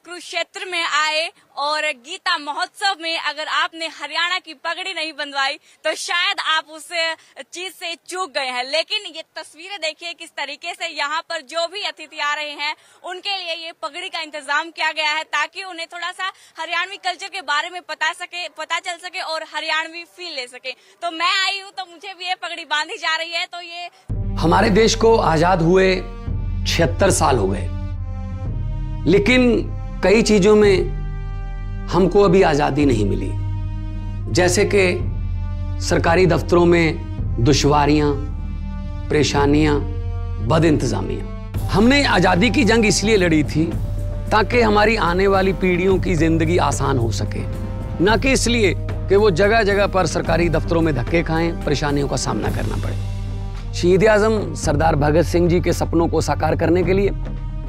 कुरुक्षेत्र में आए और गीता महोत्सव में अगर आपने हरियाणा की पगड़ी नहीं बंधवाई तो शायद आप उस चीज से चूक गए हैं। लेकिन ये तस्वीरें देखिए किस तरीके से यहाँ पर जो भी अतिथि आ रहे हैं उनके लिए ये पगड़ी का इंतजाम किया गया है ताकि उन्हें थोड़ा सा हरियाणवी कल्चर के बारे में पता चल सके और हरियाणवी फील ले सके। तो मैं आई हूँ तो मुझे भी ये पगड़ी बांधी जा रही है। तो ये हमारे देश को आजाद हुए 76 साल हो गए, लेकिन कई चीजों में हमको अभी आजादी नहीं मिली। जैसे कि सरकारी दफ्तरों में दुश्वारियां, परेशानियां, बदइंतजामियां। हमने आजादी की जंग इसलिए लड़ी थी ताकि हमारी आने वाली पीढ़ियों की जिंदगी आसान हो सके, न कि इसलिए कि वो जगह जगह पर सरकारी दफ्तरों में धक्के खाएं, परेशानियों का सामना करना पड़े। शहीद आजम सरदार भगत सिंह जी के सपनों को साकार करने के लिए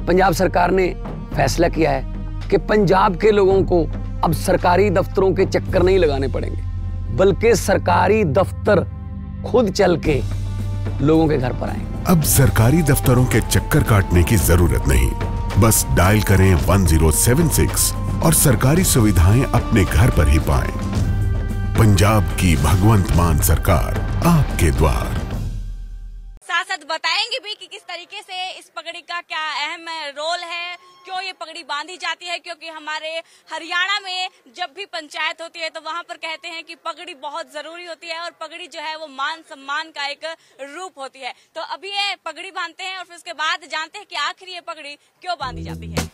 पंजाब सरकार ने फैसला किया है कि पंजाब के लोगों को अब सरकारी दफ्तरों के चक्कर नहीं लगाने पड़ेंगे, बल्कि सरकारी दफ्तर खुद चल के लोगों के घर पर आएंगे। अब सरकारी दफ्तरों के चक्कर काटने की जरूरत नहीं, बस डायल करें 1076 और सरकारी सुविधाएं अपने घर पर ही पाएं। पंजाब की भगवंत मान सरकार आपके द्वार। साथ बताएंगे भी कि किस तरीके से इस पगड़ी का क्या अहम रोल है, क्यों ये पगड़ी बांधी जाती है। क्योंकि हमारे हरियाणा में जब भी पंचायत होती है तो वहां पर कहते हैं कि पगड़ी बहुत जरूरी होती है और पगड़ी जो है वो मान सम्मान का एक रूप होती है। तो अभी ये पगड़ी बांधते हैं और फिर उसके बाद जानते हैं कि आखिर ये पगड़ी क्यों बांधी जाती है।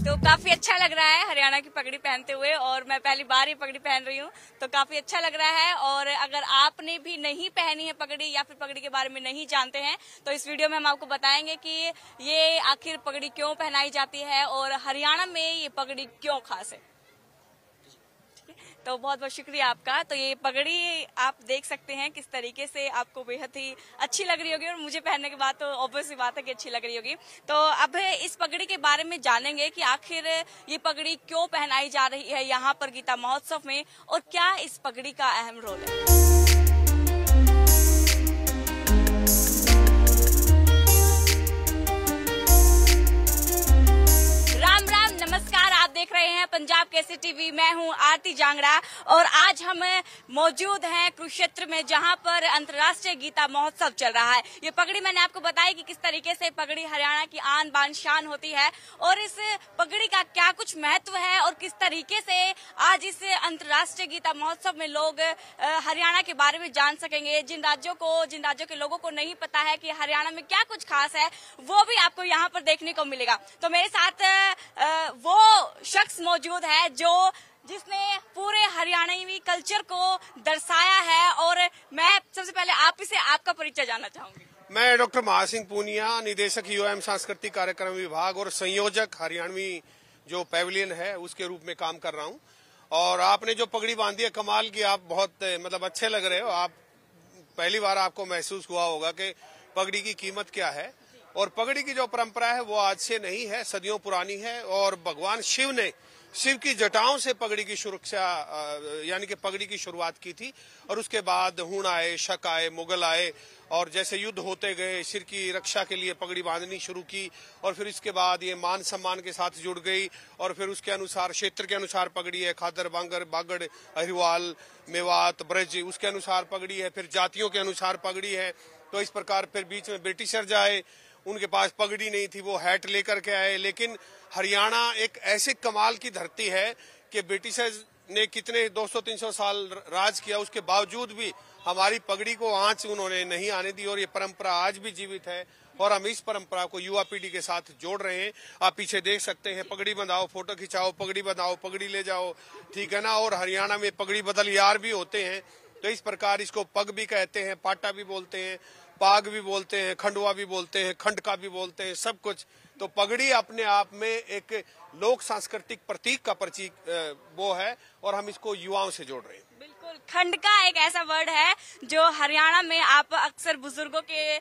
तो काफी अच्छा लग रहा है हरियाणा की पगड़ी पहनते हुए और मैं पहली बार ये पगड़ी पहन रही हूँ तो काफी अच्छा लग रहा है। और अगर आपने भी नहीं पहनी है पगड़ी या फिर पगड़ी के बारे में नहीं जानते हैं तो इस वीडियो में हम आपको बताएंगे कि ये आखिर पगड़ी क्यों पहनाई जाती है और हरियाणा में ये पगड़ी क्यों खास है। तो बहुत बहुत शुक्रिया आपका। तो ये पगड़ी आप देख सकते हैं किस तरीके से आपको बेहद ही अच्छी लग रही होगी और मुझे पहनने के बाद तो ऑब्वियस बात है कि अच्छी लग रही होगी। तो अब इस पगड़ी के बारे में जानेंगे कि आखिर ये पगड़ी क्यों पहनाई जा रही है यहाँ पर गीता महोत्सव में और क्या इस पगड़ी का अहम रोल है। नमस्कार, आप देख रहे हैं पंजाब केसरी टीवी। मैं हूं आरती जांगड़ा और आज हम मौजूद हैं कुरुक्षेत्र में जहां पर अंतर्राष्ट्रीय गीता महोत्सव चल रहा है। ये पगड़ी मैंने आपको बताई कि किस तरीके से पगड़ी हरियाणा की आन बान शान होती है और इस पगड़ी का क्या कुछ महत्व है और किस तरीके से आज इस अंतर्राष्ट्रीय गीता महोत्सव में लोग हरियाणा के बारे में जान सकेंगे। जिन राज्यों के लोगों को नहीं पता है कि हरियाणा में क्या कुछ खास है वो भी आपको यहाँ पर देखने को मिलेगा। तो मेरे साथ वो शख्स मौजूद है जिसने पूरे हरियाणवी कल्चर को दर्शाया है और मैं सबसे पहले आपका परिचय जानना चाहूंगी। मैं डॉक्टर महासिंह पूनिया, निदेशक यूएम सांस्कृतिक कार्यक्रम विभाग और संयोजक हरियाणवी जो पैविलियन है उसके रूप में काम कर रहा हूं। और आपने जो पगड़ी बांधी है कमाल की, आप बहुत अच्छे लग रहे हो। आप पहली बार आपको महसूस हुआ होगा कि पगड़ी की कीमत क्या है। और पगड़ी की जो परंपरा है वो आज से नहीं है, सदियों पुरानी है। और भगवान शिव ने शिव की जटाओं से पगड़ी की सुरक्षा यानी कि पगड़ी की शुरुआत की थी। और उसके बाद हूण आए, शक आए, मुगल आए और जैसे युद्ध होते गए सिर की रक्षा के लिए पगड़ी बांधनी शुरू की। और फिर इसके बाद ये मान सम्मान के साथ जुड़ गई और फिर उसके अनुसार क्षेत्र के अनुसार पगड़ी है। खादर, बांगर, बागड़, अहिरवाल, मेवात, ब्रज, उसके अनुसार पगड़ी है। फिर जातियों के अनुसार पगड़ी है। तो इस प्रकार फिर बीच में ब्रिटिशर आए, उनके पास पगड़ी नहीं थी, वो हैट लेकर के आए। लेकिन हरियाणा एक ऐसे कमाल की धरती है कि ब्रिटिशर्स ने कितने 200-300 साल राज किया, उसके बावजूद भी हमारी पगड़ी को आंच उन्होंने नहीं आने दी और ये परंपरा आज भी जीवित है। और हम इस परंपरा को युवा पीढ़ी के साथ जोड़ रहे हैं। आप पीछे देख सकते हैं, पगड़ी बंधाओ, फोटो खिंचाओ, पगड़ी बंधाओ, पगड़ी ले जाओ, ठीक है ना। और हरियाणा में पगड़ी बदल यार भी होते हैं। तो इस प्रकार इसको पग भी कहते हैं, पाटा भी बोलते हैं, पाग भी बोलते हैं, खंडवा भी बोलते हैं, खंड का भी बोलते हैं, सब कुछ। तो पगड़ी अपने आप में एक लोक सांस्कृतिक प्रतीक का वो है और हम इसको युवाओं से जोड़ रहे हैं। बिल्कुल बिल्कुल, खंडका एक ऐसा वर्ड है जो हरियाणा में आप अक्सर बुजुर्गों के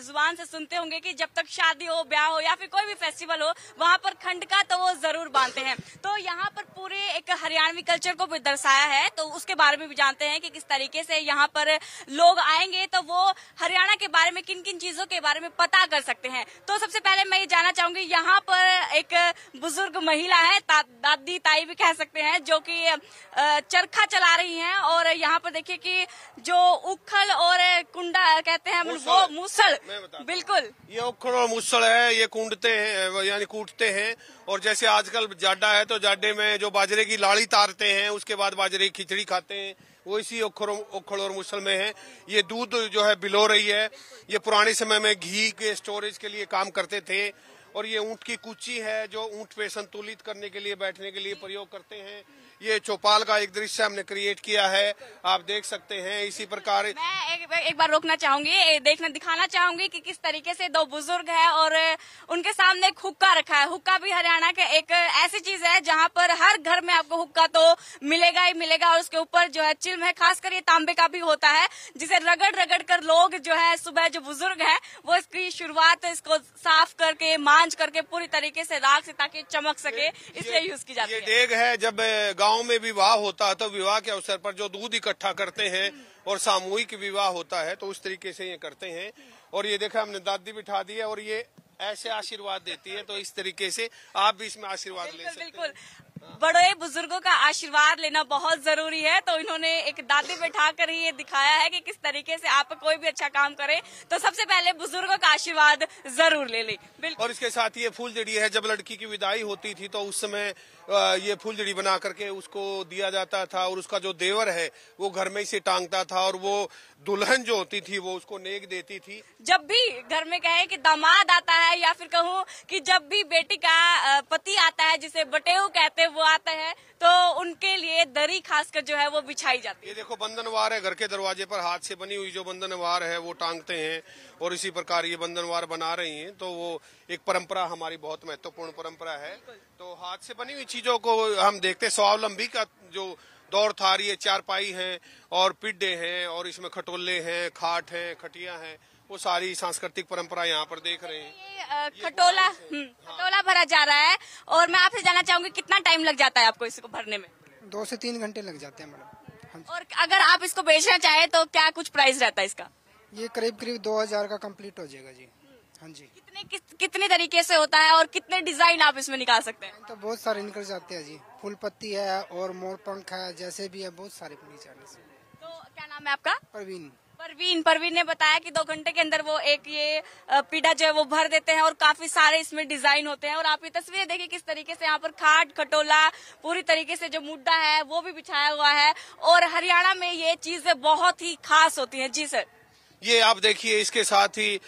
जुबान से सुनते होंगे कि जब तक शादी हो, ब्याह हो या फिर कोई भी फेस्टिवल हो, वहाँ पर खंडका तो वो जरूर बांधते हैं। तो यहाँ पर पूरे एक हरियाणवी कल्चर को भी दर्शाया है, तो उसके बारे में भी जानते हैं कि किस तरीके से यहाँ पर लोग आएंगे तो वो हरियाणा के बारे में किन किन चीजों के बारे में पता कर सकते हैं। तो सबसे पहले मैं ये जानना चाहूंगी, यहाँ पर एक बुजुर्ग महिला है, दादी ताई भी कह सकते हैं, जो कि चरखा चला रही हैं। और यहाँ पर देखिए कि जो उखल और कुंडा कहते हैं वो मूसल, बिल्कुल ये उखल और मूसल है, ये कूटते हैं यानी कूटते हैं। और जैसे आजकल जाडा है तो जाडे में जो बाजरे की लाड़ी तारते हैं, उसके बाद बाजरे की खिचड़ी खाते हैं, वो इसी उखल और मूसल में है। ये दूध जो है बिलो रही है, ये पुराने समय में घी के स्टोरेज के लिए काम करते थे। और ये ऊंट की कूची है जो ऊंट पे संतुलित करने के लिए, बैठने के लिए प्रयोग करते हैं। ये चौपाल का एक दृश्य हमने क्रिएट किया है, आप देख सकते हैं। इसी प्रकार मैं एक बार रोकना चाहूंगी, दिखाना चाहूंगी कि किस तरीके से दो बुजुर्ग हैं और उनके सामने एक हुक्का रखा है। हुक्का भी हरियाणा के एक ऐसी चीज है जहां पर हर घर में आपको हुक्का तो मिलेगा ही मिलेगा। और उसके ऊपर जो है चिल्म है, खासकर ये तांबे का भी होता है, जिसे रगड़ रगड़ कर लोग जो है सुबह जो बुजुर्ग है वो इसकी शुरुआत इसको साफ करके मांझ करके पूरी तरीके से राख से ताकि चमक सके, इसलिए यूज की जाती है। ये डेग है, जब गांव में विवाह होता है तो विवाह के अवसर पर जो दूध इकट्ठा करते हैं और सामूहिक विवाह होता है तो उस तरीके से ये करते हैं। और ये देखा हमने दादी बिठा दी है और ये ऐसे आशीर्वाद देती है, तो इस तरीके से आप भी इसमें आशीर्वाद ले सकते हैं। बिल्कुल, बड़े बुजुर्गों का आशीर्वाद लेना बहुत जरूरी है। तो इन्होंने एक दादी बैठा कर ही ये दिखाया है कि किस तरीके से आप कोई भी अच्छा काम करे तो सबसे पहले बुजुर्गों का आशीर्वाद जरूर ले ले। बिल्कुल। और इसके साथ ये फूलझड़ी है, जब लड़की की विदाई होती थी तो उस समय ये फूलझड़ी बना करके उसको दिया जाता था। और उसका जो देवर है वो घर में ही टांगता था और वो दुल्हन जो होती थी वो उसको नेक देती थी। जब भी घर में कहे कि दामाद आता है या फिर कहूँ कि जब भी बेटी का पति आता है, जिसे बटेऊ कहते हैं, वो आता है तो उनके लिए दरी खासकर जो है वो बिछाई जाती है। ये देखो बंधनवार है, घर के दरवाजे पर हाथ से बनी हुई जो बंधनवार है वो टांगते हैं। और इसी प्रकार ये बंधनवार बना रही हैं, तो वो एक परंपरा हमारी बहुत महत्वपूर्ण परंपरा है। तो हाथ से बनी हुई चीजों को हम देखते हैं। स्वावलंबी का जो दौर था, ये चारपाई है और पिड्डे हैं और इसमें खटोले हैं, खाट हैं, खटिया हैं, वो सारी सांस्कृतिक परंपरा यहाँ पर देख रहे हैं। खटोला भरा जा रहा है। और मैं आपसे जानना चाहूंगी कितना टाइम लग जाता है आपको इसको भरने में? 2 से 3 घंटे लग जाते हैं मैडम। और अगर आप इसको बेचना चाहे तो क्या कुछ प्राइस रहता है इसका? ये करीब 2000 का कंप्लीट हो जाएगा जी। हाँ जी। कितने तरीके से होता है और कितने डिजाइन आप इसमें निकाल सकते हैं? तो बहुत सारे निकल जाते हैं जी। फूल पत्ती है और मोर पंख है, जैसे भी है बहुत सारे निकल। तो क्या नाम है आपका? परवीन ने बताया कि 2 घंटे के अंदर वो एक ये पीढ़ा जो है वो भर देते हैं और काफी सारे इसमें डिजाइन होते हैं। और आप ये तस्वीरें देखिए किस तरीके से यहाँ पर खाट खटोला पूरी तरीके से जो मुड्डा है वो भी बिछाया हुआ है। और हरियाणा में ये चीजें बहुत ही खास होती हैं। जी सर। ये आप देखिए, इसके साथ ही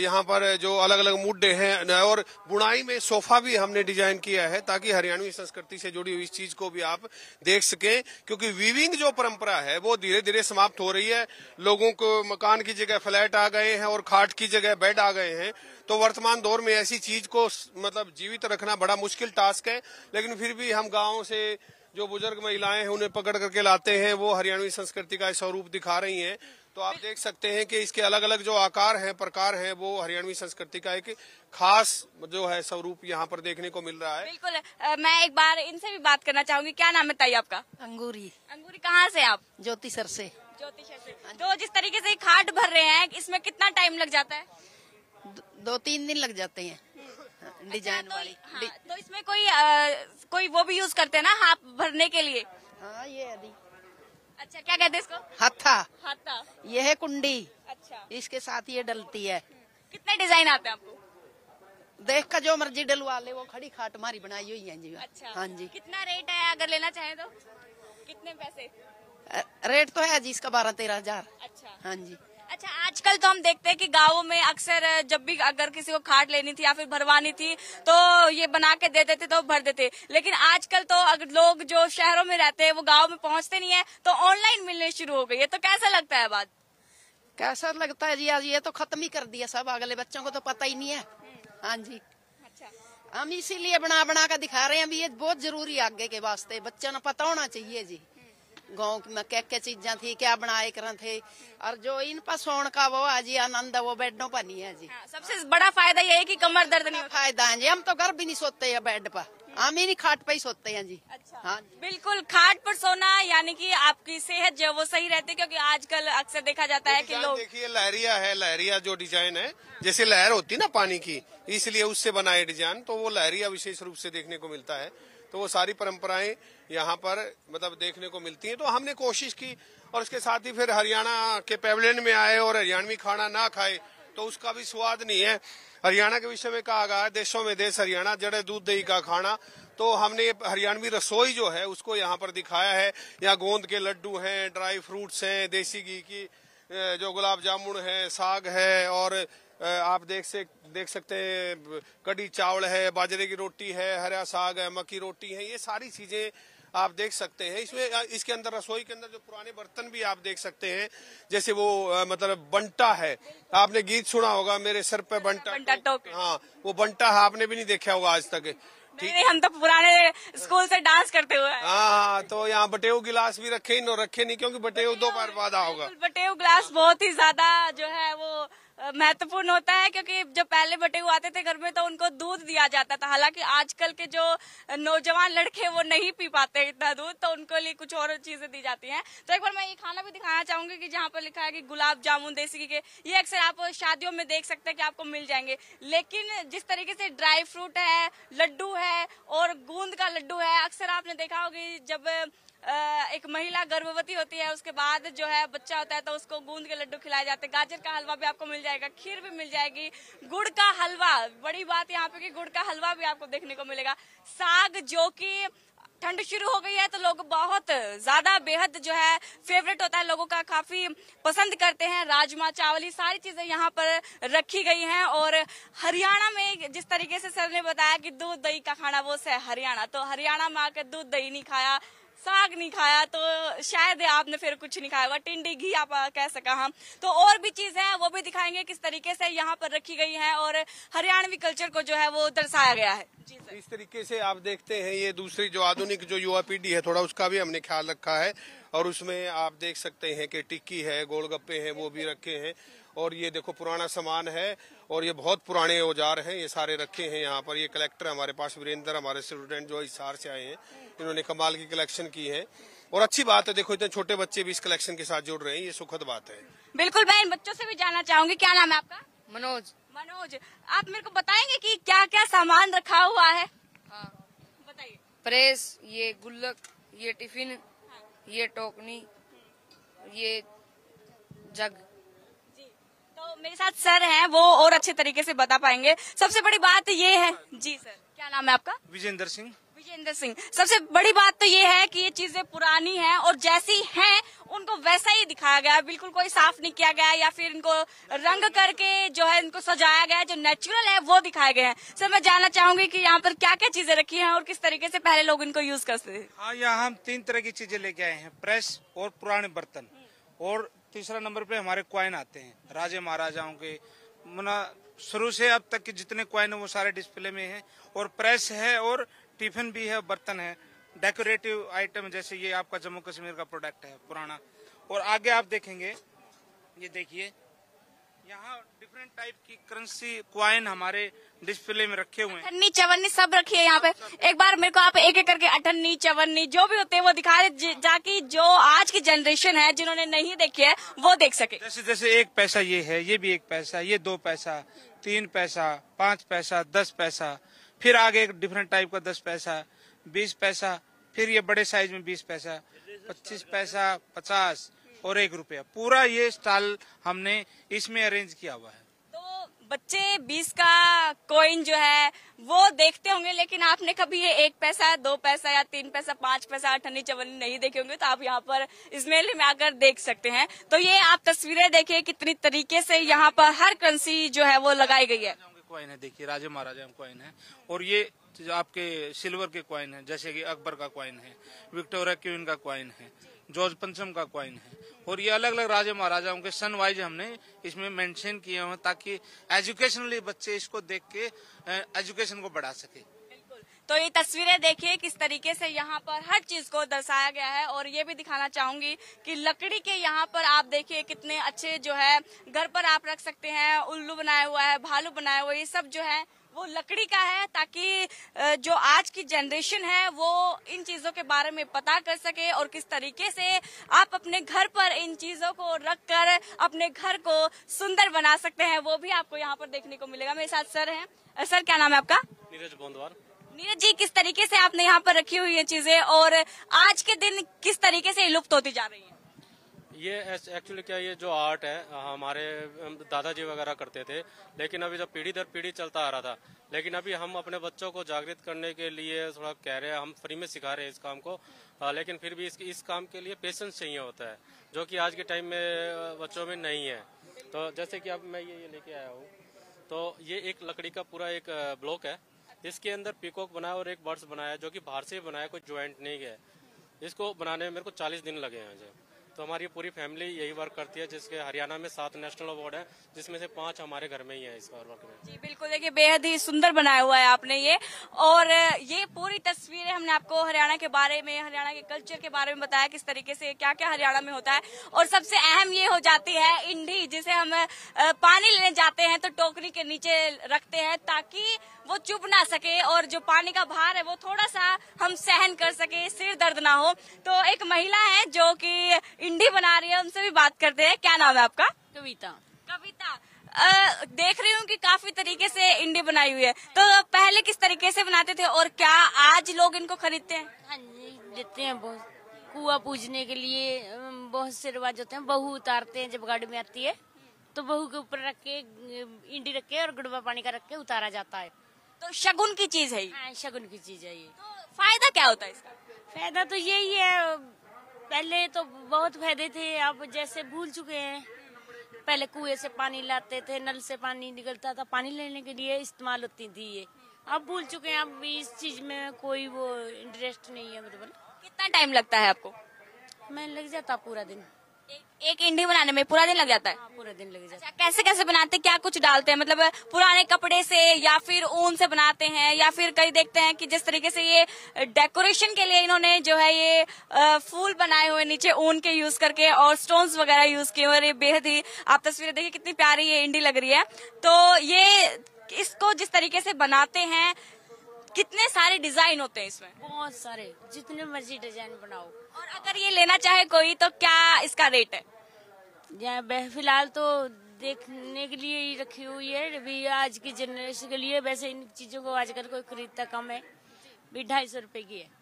यहाँ पर जो अलग अलग मुड्डे हैं और बुनाई में सोफा भी हमने डिजाइन किया है ताकि हरियाणवी संस्कृति से जुड़ी हुई इस चीज को भी आप देख सकें। क्योंकि वीविंग जो परंपरा है वो धीरे धीरे समाप्त हो रही है। लोगों को मकान की जगह फ्लैट आ गए हैं और खाट की जगह बेड आ गए हैं। तो वर्तमान दौर में ऐसी चीज को मतलब जीवित रखना बड़ा मुश्किल टास्क है। लेकिन फिर भी हम गाँव से जो बुजुर्ग महिलाएं हैं उन्हें पकड़ करके लाते हैं, वो हरियाणवी संस्कृति का स्वरूप दिखा रही हैं। तो आप देख सकते हैं कि इसके अलग अलग जो आकार हैं, प्रकार हैं, वो हरियाणवी संस्कृति का एक खास जो है स्वरूप यहाँ पर देखने को मिल रहा है। बिल्कुल। मैं एक बार इनसे भी बात करना चाहूंगी। क्या नाम है ताई आपका? अंगूरी। कहाँ से आप? ज्योतिसर से। तो जिस तरीके से खाट भर रहे हैं, इसमें कितना टाइम लग जाता है? 2-3 दिन लग जाते हैं डिजाइन अच्छा, वाली। तो इसमें कोई वो भी यूज करते हैं ना हाथ भरने के लिए? हाँ, ये अभी। अच्छा, क्या कहते हैं इसको? हाथा। ये है कुंडी। अच्छा। इसके साथ ये डलती है। कितने डिजाइन आते हैं आपको? देख का जो मर्जी डलवा ले, वो खड़ी खाट हमारी बनाई हुई है जी। अच्छा। हाँ जी। कितना रेट है अगर लेना चाहे तो? कितने पैसे? रेट तो है जी इसका 12-13 हजार। अच्छा। हाँ जी। अच्छा, आजकल तो हम देखते हैं कि गांवों में अक्सर जब भी अगर किसी को खाट लेनी थी या फिर भरवानी थी तो ये बना के दे देते तो भर देते। लेकिन आजकल तो अगर लोग जो शहरों में रहते हैं वो गांव में पहुंचते नहीं है तो ऑनलाइन मिलने शुरू हो गई है। तो कैसा लगता है बात? कैसा लगता है जी, आज ये तो खत्म ही कर दिया सब। अगले बच्चों को तो पता ही नहीं है। हाँ जी। अच्छा। हम इसीलिए बना बना कर दिखा रहे हैं। अभी ये बहुत जरूरी है आगे के वास्ते, बच्चों को पता होना चाहिए जी। गाँव में क्या चीजा थी, क्या बनाए कर थे। और जो इन पर सोन का वो है जी आनंद, वो बेडों पर नहीं है जी। सबसे बड़ा फायदा ये है कि कमर दर्द नहीं होता। फायदा है जी, हम तो घर भी नहीं सोते हैं बेड पर, हम ही नहीं खाट पे ही सोते हैं जी। अच्छा। हाँ, बिल्कुल, खाट पर सोना यानी कि आपकी सेहत जो है वो सही रहती है, क्योंकि आजकल अक्सर देखा जाता है कि लोग, देखिए लहरिया है, लहरिया जो डिजाइन है, जैसे लहर होती है ना पानी की, इसलिए उससे बनाए डिजाइन, तो वो लहरिया विशेष रूप से देखने को मिलता है। तो वो सारी परंपराएं यहाँ पर मतलब देखने को मिलती हैं। तो हमने कोशिश की, और उसके साथ ही फिर हरियाणा के पैवेलियन में आए और हरियाणवी खाना ना खाए तो उसका भी स्वाद नहीं है। हरियाणा के विषय में कहा गया है देशों में देश हरियाणा, जड़े दूध दही का खाना। तो हमने हरियाणवी रसोई जो है उसको यहाँ पर दिखाया है। यहाँ गोंद के लड्डू हैं, ड्राई फ्रूट्स हैं, देसी घी की जो गुलाब जामुन है, साग है, और आप देख सकते हैं कड़ी चावल है, बाजरे की रोटी है, हरा साग है, मक्की रोटी है, ये सारी चीजें आप देख सकते हैं। इसमें इसके अंदर रसोई के अंदर जो पुराने बर्तन भी आप देख सकते हैं, जैसे वो मतलब बंटा है, आपने गीत सुना होगा, मेरे सर पे बंटा टोके। हाँ, वो बंटा आपने भी नहीं देखा होगा आज तक। नहीं, हम तो पुराने स्कूल से डांस करते हुए। हाँ, तो यहाँ बटेऊ गिलास भी रखे नहीं, क्योंकि बटेऊ दोपहर बाद होगा। बटेऊ गिलास बहुत ही ज्यादा जो है वो महत्वपूर्ण होता है, क्योंकि जब पहले बटेऊ आते थे घर में तो उनको दूध दिया जाता था। हालांकि आजकल के जो नौजवान लड़के वो नहीं पी पाते इतना दूध, तो उनको लिए कुछ और चीजें दी जाती हैं। तो एक बार मैं ये खाना भी दिखाना चाहूंगी कि जहाँ पर लिखा है कि गुलाब जामुन देसी घी के, ये अक्सर आप शादियों में देख सकते हैं कि आपको मिल जाएंगे। लेकिन जिस तरीके से ड्राई फ्रूट है, लड्डू है और गूंद का लड्डू है, अक्सर आपने देखा होगा जब एक महिला गर्भवती होती है, उसके बाद जो है बच्चा होता है तो उसको गूंद के लड्डू खिलाए जाते हैं। गाजर का हलवा भी आपको मिल जाएगा, खीर भी मिल जाएगी, गुड़ का हलवा, बड़ी बात यहाँ पे कि गुड़ का हलवा भी आपको देखने को मिलेगा। साग, जो कि ठंड शुरू हो गई है तो लोग बहुत ज्यादा बेहद जो है फेवरेट होता है, लोगों का काफी पसंद करते हैं। राजमा चावल, ये सारी चीजें यहाँ पर रखी गई हैं। और हरियाणा में जिस तरीके से सर ने बताया कि दूध दही का खाना वो है हरियाणा, तो हरियाणा में आकर दूध दही नहीं खाया, साग नहीं खाया तो शायद आपने फिर कुछ नहीं खाया होगा। टिंडी घी आप कह सका हम। तो और भी चीज है वो भी दिखाएंगे किस तरीके से यहाँ पर रखी गई है और हरियाणवी कल्चर को जो है वो दर्शाया गया है। जी सर। इस तरीके से आप देखते हैं, ये दूसरी जो आधुनिक जो युवा पीढ़ी है, थोड़ा उसका भी हमने ख्याल रखा है। और उसमें आप देख सकते हैं कि टिक्की है, गोलगप्पे हैं, वो भी रखे हैं। और ये देखो पुराना सामान है, और ये बहुत पुराने औजार हैं, ये सारे रखे हैं यहाँ पर। ये कलेक्टर हमारे पास वीरेंद्र, हमारे स्टूडेंट जो हिसार से आए हैं, इन्होंने कमाल की कलेक्शन की है। और अच्छी बात है, देखो इतने छोटे बच्चे भी इस कलेक्शन के साथ जुड़ रहे हैं, ये सुखद बात है। बिल्कुल, मैं इन बच्चों से भी जानना चाहूंगी, क्या नाम है आपका? मनोज। मनोज, आप मेरे को बताएंगे कि क्या क्या सामान रखा हुआ है? हाँ, बताइए। प्रेस, ये गुल्लक, ये टिफिन, ये टोकनी, ये जग। तो मेरे साथ सर हैं, वो और अच्छे तरीके से बता पाएंगे। सबसे बड़ी बात ये है, जी सर, क्या नाम है आपका? विजेंद्र सिंह। विजेंद्र सिंह, सबसे बड़ी बात तो ये है कि ये चीजें पुरानी हैं और जैसी हैं उनको वैसा ही दिखाया गया है, बिल्कुल कोई साफ नहीं किया गया है या फिर इनको रंग करके जो है इनको सजाया गया है। जो नेचुरल है वो दिखाए गए हैं। सर, मैं जानना चाहूंगी कि यहाँ पर क्या क्या चीजें रखी हैं और किस तरीके से पहले लोग इनको यूज करते थे। हाँ, यहाँ हम 3 तरह की चीजें लेके आए हैं, प्रेस और पुराने बर्तन, और तीसरा नंबर पे हमारे क्वाइन आते हैं राजे महाराजाओं के। शुरू से अब तक के जितने क्वाइन है वो सारे डिस्प्ले में है। और प्रेस है, और टिफिन भी है, बर्तन है, डेकोरेटिव आइटम, जैसे ये आपका जम्मू कश्मीर का प्रोडक्ट है पुराना। और आगे आप देखेंगे, ये देखिए यहाँ डिफरेंट टाइप की करेंसी क्वाइन हमारे डिस्प्ले में रखे हुए हैं। अठन्नी चवन्नी सब रखी है यहाँ पे। एक बार मेरे को आप एक एक करके अठन्नी चवन्नी जो भी होते हैं वो दिखा रहे, ताकि जो आज की जनरेशन है जिन्होंने नहीं देखी है वो देख सके। जैसे जैसे 1 पैसा ये है, ये भी 1 पैसा, ये 2 पैसा, 3 पैसा, 5 पैसा, 10 पैसा, फिर आगे एक डिफरेंट टाइप का 10 पैसा, 20 पैसा, फिर ये बड़े साइज में 20 पैसा, 25 पैसा, 50 और 1 रुपया। पूरा ये स्टॉल हमने इसमें अरेंज किया हुआ है। तो बच्चे 20 का कॉइन जो है वो देखते होंगे, लेकिन आपने कभी ये 1 पैसा, 2 पैसा या 3 पैसा, 5 पैसा, अठन्नी चवन्नी नहीं देखे होंगे। तो आप यहाँ पर इस मेले में आकर देख सकते हैं। तो ये आप तस्वीरें देखिए कितनी तरीके से यहाँ पर हर करेंसी जो है वो लगाई गई है। क्वाइन है, देखिए राजे महाराजा क्वाइन है, और ये जो आपके सिल्वर के क्वाइन है, जैसे कि अकबर का क्वाइन है, विक्टोरिया क्वीन का क्वाइन है, जॉर्ज पंचम का क्वाइन है। और ये अलग अलग राजे महाराजाओं के सन वाइज हमने इसमें मेंशन किए हुए, ताकि एजुकेशनली बच्चे इसको देख के एजुकेशन को बढ़ा सके। तो ये तस्वीरें देखिए किस तरीके से यहाँ पर हर चीज को दर्शाया गया है। और ये भी दिखाना चाहूंगी कि लकड़ी के यहाँ पर आप देखिए कितने अच्छे जो है घर पर आप रख सकते हैं। उल्लू बनाया हुआ है, भालू बनाया हुआ है, ये सब जो है वो लकड़ी का है, ताकि जो आज की जनरेशन है वो इन चीजों के बारे में पता कर सके और किस तरीके से आप अपने घर पर इन चीजों को रखकर अपने घर को सुंदर बना सकते हैं, वो भी आपको यहाँ पर देखने को मिलेगा। मेरे साथ सर हैं। सर, क्या नाम है आपका? नीरज बोंदवार। नीरज जी, किस तरीके से आपने यहाँ पर रखी हुई है चीजें और आज के दिन किस तरीके से लुप्त होती जा रही है? ये एक्चुअली क्या, ये जो आर्ट है हमारे दादाजी वगैरह करते थे, लेकिन अभी जब पीढ़ी दर पीढ़ी चलता आ रहा था, लेकिन अभी हम अपने बच्चों को जागृत करने के लिए थोड़ा कह रहे हैं, हम फ्री में सिखा रहे हैं इस काम को, लेकिन फिर भी इस काम के लिए पेशेंस चाहिए होता है, जो कि आज के टाइम में बच्चों में नहीं है। तो जैसे कि अब मैं ये लेके आया हूँ, तो ये एक लकड़ी का पूरा एक ब्लॉक है, इसके अंदर पीकॉक बनाया और एक बर्ड्स बनाया, जो कि बाहर से बनाया, कोई ज्वाइंट नहीं है। इसको बनाने में मेरे को 40 दिन लगे हैं मुझे। तो हमारी पूरी फैमिली यही वर्क करती है, जिसके हरियाणा में 7 नेशनल अवार्ड है, जिसमें से 5 हमारे घर में ही है इस वर्क में। जी बिल्कुल, देखिए बेहद ही सुंदर बनाया हुआ है आपने ये। और ये पूरी तस्वीरें हमने आपको हरियाणा के बारे में, हरियाणा के कल्चर के बारे में बताया, किस तरीके से क्या क्या हरियाणा में होता है। और सबसे अहम ये हो जाती है इंडी, जिसे हम पानी लेने जाते हैं तो टोकरी के नीचे रखते हैं ताकि वो चुभ ना सके और जो पानी का भार है वो थोड़ा सा हम सहन कर सके, सिर दर्द ना हो। तो एक महिला है जो कि इंडी बना रही है, उनसे भी बात करते हैं। क्या नाम है आपका? कविता। कविता, देख रही हूँ कि काफी तरीके से इंडी बनाई हुई है, तो पहले किस तरीके से बनाते थे और क्या आज लोग इनको खरीदते हैं? हाँ जी, देते हैं। बहुत कुआं पूजने के लिए बहुत से रिवाज होते हैं। बहू उतारते हैं, जब गाड़ी में आती है तो बहू के ऊपर रख के इंडी रख के और गुड़वा पानी का रख के उतारा जाता है। तो शगुन की चीज है ये? हाँ, शगुन की चीज है ये। तो फायदा क्या होता है इसका? फायदा तो यही है, पहले तो बहुत फायदे थे, अब जैसे भूल चुके हैं। पहले कुएं से पानी लाते थे, नल से पानी निकलता था, पानी लेने के लिए इस्तेमाल होती थी ये। अब भूल चुके हैं, अब इस चीज में कोई वो इंटरेस्ट नहीं है। मतलब कितना टाइम लगता है आपको? मैं लग जाता पूरा दिन। एक इंडी बनाने में पूरा दिन लग जाता है? पूरा दिन लग जाता है। कैसे कैसे बनाते हैं, क्या कुछ डालते हैं? मतलब पुराने कपड़े से या फिर ऊन से बनाते हैं, या फिर कई देखते हैं कि जिस तरीके से ये डेकोरेशन के लिए इन्होंने जो है ये फूल बनाए हुए नीचे ऊन के यूज करके और स्टोन्स वगैरह यूज किए, और ये बेहद ही आप तस्वीरें देखिए कितनी प्यारी ये इंडी लग रही है। तो ये इसको जिस तरीके से बनाते हैं, कितने सारे डिजाइन होते हैं इसमें? बहुत सारे, जितने मर्जी डिजाइन बनाओ। और अगर ये लेना चाहे कोई तो क्या इसका रेट है? फिलहाल तो देखने के लिए ही रखी हुई है अभी आज की जनरेशन के लिए। वैसे इन चीजों को आजकल कोई खरीदता कम है, भी 250 रुपए की है।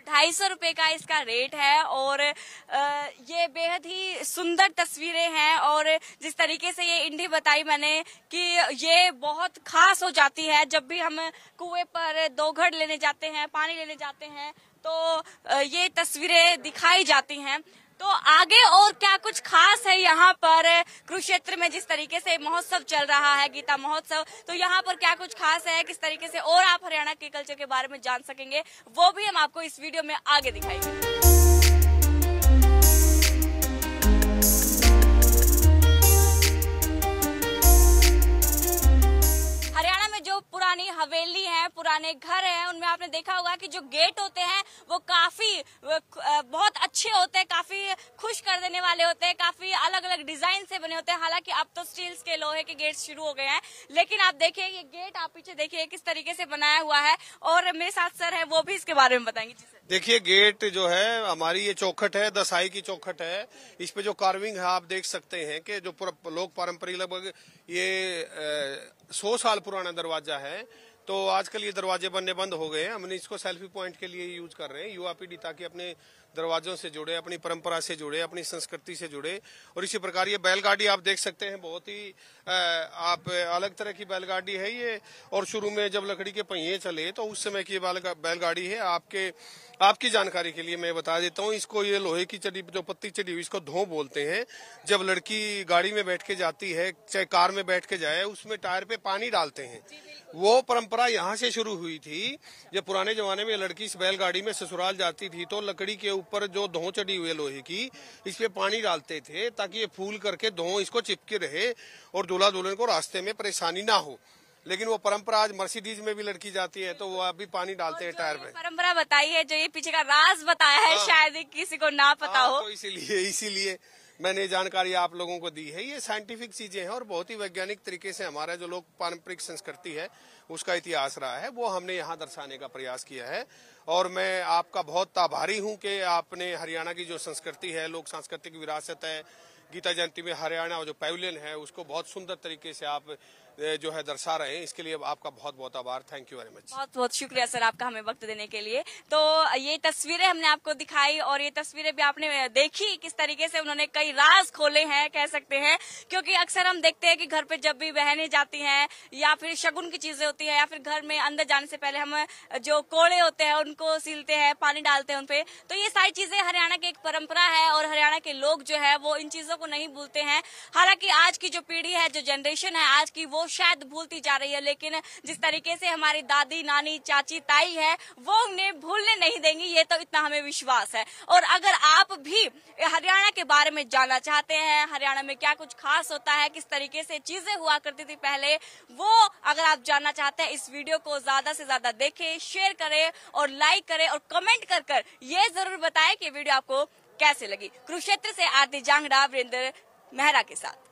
250 रुपए का इसका रेट है। और ये बेहद ही सुंदर तस्वीरें हैं, और जिस तरीके से ये इंडी बताई मैंने कि ये बहुत खास हो जाती है जब भी हम कुएं पर 2 घड़ लेने जाते हैं, पानी लेने जाते हैं, तो ये तस्वीरें दिखाई जाती हैं। तो आगे और क्या कुछ खास है यहाँ पर कुरुक्षेत्र में, जिस तरीके से महोत्सव चल रहा है, गीता महोत्सव, तो यहाँ पर क्या कुछ खास है, किस तरीके से और आप हरियाणा के कल्चर के बारे में जान सकेंगे, वो भी हम आपको इस वीडियो में आगे दिखाएंगे। हरियाणा में जो पुरानी हवेली है, पुराने घर हैं, उनमें आपने देखा होगा कि जो गेट होते हैं वो काफी बहुत अच्छे होते हैं, काफी खुश कर देने वाले होते हैं, काफी अलग अलग डिजाइन से बने होते हैं। हालांकि अब तो स्टील्स के, लोहे के गेट शुरू हो गए हैं, लेकिन आप देखिए ये गेट, आप पीछे देखिए किस तरीके से बनाया हुआ है। और मेरे साथ सर है, वो भी इसके बारे में बताएंगे। जी सर। देखिए गेट जो है हमारी ये चौखट है, दसाई की चौखट है। इस पे जो कार्विंग है आप देख सकते हैं कि जो लोग पारंपरिक, लगभग ये 100 साल पुराना दरवाजा है। तो आजकल ये दरवाजे बनने बंद हो गए हैं। हमने इसको सेल्फी पॉइंट के लिए यूज कर रहे हैं, युवा पीढ़ी ताकि अपने दरवाजों से जुड़े, अपनी परंपरा से जुड़े, अपनी संस्कृति से जुड़े। और इसी प्रकार ये बैलगाड़ी आप देख सकते हैं, बहुत ही आप अलग तरह की बैलगाड़ी है ये। और शुरू में जब लकड़ी के पहिए चले तो उस समय की बैलगाड़ी है। आपकी जानकारी के लिए मैं बता देता हूँ, इसको ये लोहे की चढ़ी, जो पत्ती चढ़ी हुई, इसको धो बोलते हैं। जब लड़की गाड़ी में बैठ के जाती है, चाहे कार में बैठ के जाए, उसमें टायर पे पानी डालते हैं। वो परंपरा यहाँ से शुरू हुई थी। जब पुराने जमाने में लड़की इस बैलगाड़ी में ससुराल जाती थी तो लकड़ी के ऊपर जो धो चढ़ी हुई है लोहे की, इस पे पानी डालते थे ताकि ये फूल करके धो इसको चिपके रहे और दूल्हा दुल्हन को रास्ते में परेशानी ना हो। लेकिन वो परंपरा आज मर्सिडीज में भी लड़की जाती है तो वो अभी पानी डालते हैं टायर में। परंपरा बताई है, जो ये पीछे का राज बताया है, शायद किसी को ना पता हो, तो इसीलिए मैंने जानकारी आप लोगों को दी है। ये साइंटिफिक चीजें हैं और बहुत ही वैज्ञानिक तरीके से हमारा जो लोक पारंपरिक संस्कृति है उसका इतिहास रहा है वो हमने यहाँ दर्शाने का प्रयास किया है। और मैं आपका बहुत आभारी हूँ कि आपने हरियाणा की जो संस्कृति है, लोक सांस्कृतिक विरासत है, गीता जयंती में हरियाणा जो पैविलियन है उसको बहुत सुंदर तरीके से आप जो है दर्शा रहे हैं। इसके लिए आपका बहुत बहुत आभार। Thank you very much. बहुत बहुत शुक्रिया सर आपका हमें वक्त देने के लिए। तो ये तस्वीरें हमने आपको दिखाई और ये तस्वीरें भी आपने देखी किस तरीके से उन्होंने कई राज खोले हैं कह सकते हैं, क्योंकि अक्सर हम देखते हैं कि घर पे जब भी बहनें जाती हैं या फिर शगुन की चीजें होती है या फिर घर में अंदर जाने से पहले हम जो कोड़े होते हैं उनको सीलते हैं, पानी डालते हैं उनपे। तो ये सारी चीजें हरियाणा की एक परंपरा है और हरियाणा के लोग जो है वो इन चीजों को नहीं भूलते हैं। हालांकि आज की जो पीढ़ी है, जो जनरेशन है आज की, वो शायद भूलती जा रही है, लेकिन जिस तरीके से हमारी दादी, नानी, चाची, ताई है वो उन्हें भूलने नहीं देंगी, ये तो इतना हमें विश्वास है। और अगर आप भी हरियाणा के बारे में जानना चाहते हैं, हरियाणा में क्या कुछ खास होता है, किस तरीके से चीजें हुआ करती थी पहले, वो अगर आप जानना चाहते हैं, इस वीडियो को ज्यादा से ज्यादा देखें, शेयर करें और लाइक करें और कमेंट कर ये जरूर बताएं कि वीडियो आपको कैसे लगी। कुरुक्षेत्र से आरती जांगड़ा, वीरेंद्र मेहरा के साथ।